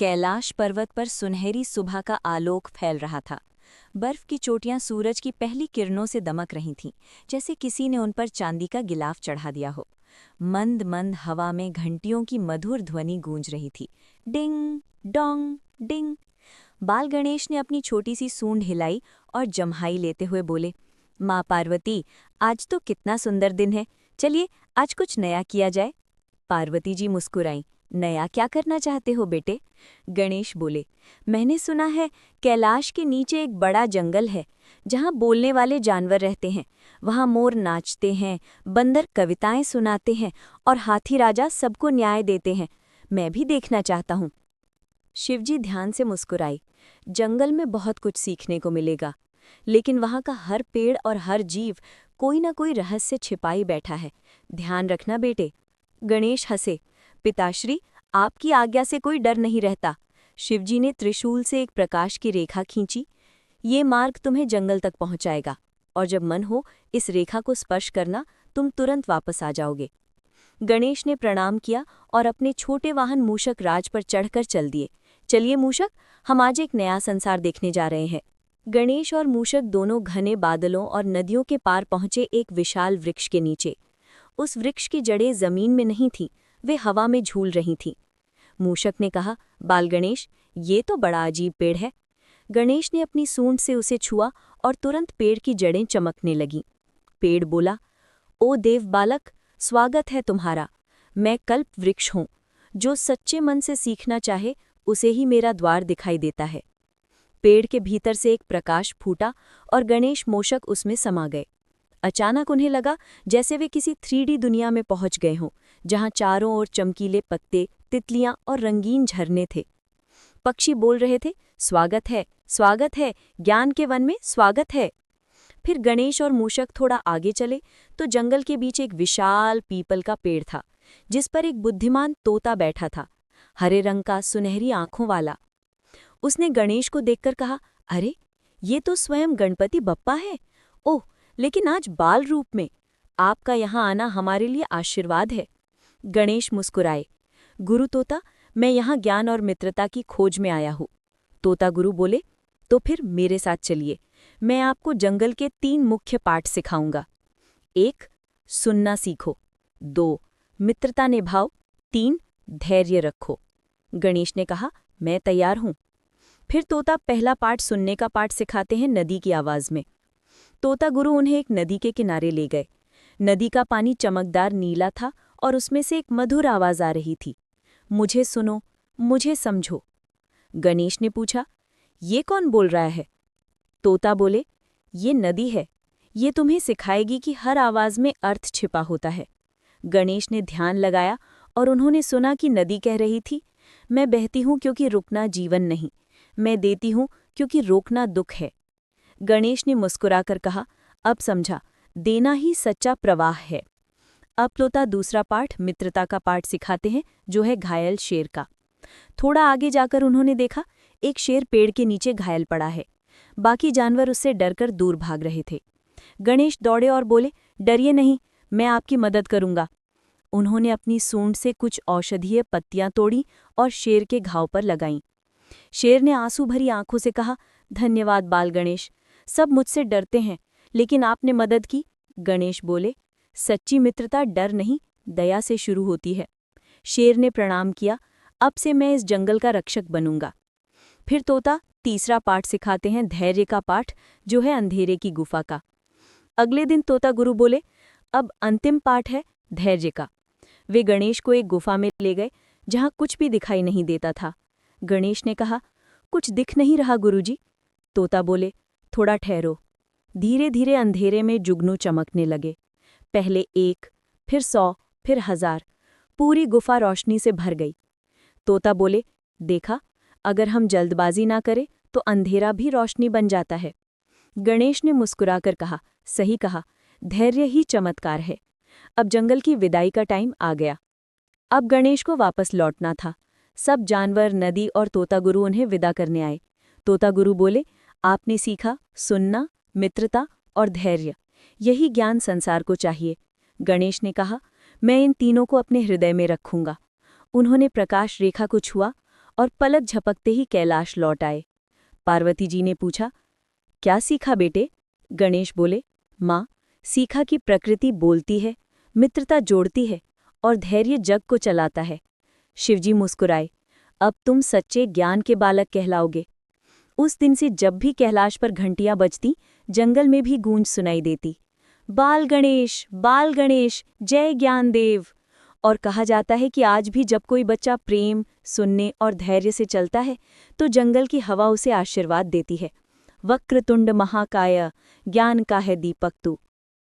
कैलाश पर्वत पर सुनहरी सुबह का आलोक फैल रहा था। बर्फ की चोटियां सूरज की पहली किरणों से दमक रही थीं, जैसे किसी ने उन पर चांदी का गिलाफ चढ़ा दिया हो। मंद मंद हवा में घंटियों की मधुर ध्वनि गूंज रही थी। Ding dong ding. बाल गणेश ने अपनी छोटी सी सूंड हिलाई और जम्हाई लेते हुए बोले, माँ पार्वती, आज तो कितना सुंदर दिन है। चलिए आज कुछ नया किया जाए। पार्वती जी मुस्कुराईं। नया क्या करना चाहते हो बेटे? गणेश बोले, मैंने सुना है कैलाश के नीचे एक बड़ा जंगल है जहाँ बोलने वाले जानवर रहते हैं। वहाँ मोर नाचते हैं, बंदर कविताएं सुनाते हैं और हाथी राजा सबको न्याय देते हैं। मैं भी देखना चाहता हूँ। शिवजी ध्यान से मुस्कुराई। जंगल में बहुत कुछ सीखने को मिलेगा, लेकिन वहाँ का हर पेड़ और हर जीव कोई न कोई रहस्य छिपाई बैठा है। ध्यान रखना बेटे। गणेश हंसे। पिताश्री, आपकी आज्ञा से कोई डर नहीं रहता। शिवजी ने त्रिशूल से एक प्रकाश की रेखा खींची। ये मार्ग तुम्हें जंगल तक पहुंचाएगा, और जब मन हो इस रेखा को स्पर्श करना, तुम तुरंत वापस आ जाओगे। गणेश ने प्रणाम किया और अपने छोटे वाहन मूषक राज पर चढ़कर चल दिए। चलिए मूषक, हम आज एक नया संसार देखने जा रहे हैं। गणेश और मूषक दोनों घने बादलों और नदियों के पार पहुंचे एक विशाल वृक्ष के नीचे। उस वृक्ष की जड़ें जमीन में नहीं थीं, वे हवा में झूल रही थीं। मूषक ने कहा, बाल गणेश, ये तो बड़ा अजीब पेड़ है। गणेश ने अपनी सूंड से उसे छुआ और तुरंत पेड़ की जड़ें चमकने लगीं। पेड़ बोला, ओ देव बालक, स्वागत है तुम्हारा। मैं कल्प वृक्ष हूँ। जो सच्चे मन से सीखना चाहे उसे ही मेरा द्वार दिखाई देता है। पेड़ के भीतर से एक प्रकाश फूटा और गणेश मूषक उसमें समा गए। अचानक उन्हें लगा जैसे वे किसी 3D दुनिया में पहुंच गए हों, जहां चारों ओर चमकीले पत्ते, तितलियां और रंगीन झरने थे। पक्षी बोल रहे थे, स्वागत है, ज्ञान के वन में स्वागत है। फिर गणेश और मूषक थोड़ा आगे चले तो जंगल के बीच एक विशाल पीपल का पेड़ था, जिस पर एक बुद्धिमान तोता बैठा था, हरे रंग का, सुनहरी आंखों वाला। उसने गणेश को देखकर कहा, अरे, ये तो स्वयं गणपति बप्पा है। ओह, लेकिन आज बाल रूप में। आपका यहाँ आना हमारे लिए आशीर्वाद है। गणेश मुस्कुराए। गुरु तोता, मैं यहाँ ज्ञान और मित्रता की खोज में आया हूँ। तोता गुरु बोले, तो फिर मेरे साथ चलिए। मैं आपको जंगल के 3 मुख्य पाठ सिखाऊंगा। 1. सुनना सीखो। 2. मित्रता निभाओ। 3. धैर्य रखो। गणेश ने कहा, मैं तैयार हूँ। फिर तोता पहला पाठ सुनने का पाठ सिखाते हैं नदी की आवाज में। तोता गुरु उन्हें एक नदी के किनारे ले गए। नदी का पानी चमकदार नीला था और उसमें से एक मधुर आवाज आ रही थी, मुझे सुनो, मुझे समझो। गणेश ने पूछा, ये कौन बोल रहा है? तोता बोले, ये नदी है। ये तुम्हें सिखाएगी कि हर आवाज में अर्थ छिपा होता है। गणेश ने ध्यान लगाया और उन्होंने सुना कि नदी कह रही थी, मैं बहती हूँ क्योंकि रुकना जीवन नहीं, मैं देती हूँ क्योंकि रोकना दुख है। गणेश ने मुस्कुराकर कहा, अब समझा, देना ही सच्चा प्रवाह है। अब तोता दूसरा पाठ, मित्रता का पाठ सिखाते हैं, जो है घायल शेर का। थोड़ा आगे जाकर उन्होंने देखा, एक शेर पेड़ के नीचे घायल पड़ा है। बाकी जानवर उससे डरकर दूर भाग रहे थे। गणेश दौड़े और बोले, डरिए नहीं, मैं आपकी मदद करूंगा। उन्होंने अपनी सूंड से कुछ औषधीय पत्तियां तोड़ी और शेर के घाव पर लगाईं। शेर ने आंसू भरी आंखों से कहा, धन्यवाद बाल गणेश, सब मुझसे डरते हैं, लेकिन आपने मदद की। गणेश बोले, सच्ची मित्रता डर नहीं, दया से शुरू होती है। शेर ने प्रणाम किया, अब से मैं इस जंगल का रक्षक बनूंगा। फिर तोता तीसरा पाठ सिखाते हैं, धैर्य का पाठ, जो है अंधेरे की गुफा का। अगले दिन तोता गुरु बोले, अब अंतिम पाठ है धैर्य का। वे गणेश को एक गुफा में ले गए जहां कुछ भी दिखाई नहीं देता था। गणेश ने कहा, कुछ दिख नहीं रहा गुरुजी। तोता बोले, थोड़ा ठहरो। धीरे धीरे अंधेरे में जुगनू चमकने लगे। पहले 1, फिर 100, फिर 1000। पूरी गुफा रोशनी से भर गई। तोता बोले, देखा, अगर हम जल्दबाजी ना करें तो अंधेरा भी रोशनी बन जाता है। गणेश ने मुस्कुराकर कहा, सही कहा, धैर्य ही चमत्कार है। अब जंगल की विदाई का टाइम आ गया। अब गणेश को वापस लौटना था। सब जानवर, नदी और तोता गुरु उन्हें विदा करने आए। तोता गुरु बोले, आपने सीखा सुनना, मित्रता और धैर्य, यही ज्ञान संसार को चाहिए। गणेश ने कहा, मैं इन तीनों को अपने हृदय में रखूंगा। उन्होंने प्रकाश रेखा को छुआ और पलक झपकते ही कैलाश लौट आए। पार्वती जी ने पूछा, क्या सीखा बेटे? गणेश बोले, माँ, सीखा कि प्रकृति बोलती है, मित्रता जोड़ती है और धैर्य जग को चलाता है। शिवजी मुस्कुराए, अब तुम सच्चे ज्ञान के बालक कहलाओगे। उस दिन से जब भी कैलाश पर घंटियां बजती, जंगल में भी गूंज सुनाई देती, बाल गणेश, जय ज्ञानदेव। और कहा जाता है कि आज भी जब कोई बच्चा प्रेम, सुनने और धैर्य से चलता है, तो जंगल की हवा उसे आशीर्वाद देती है। वक्रतुंड महाकाय, ज्ञान का है दीपक तू।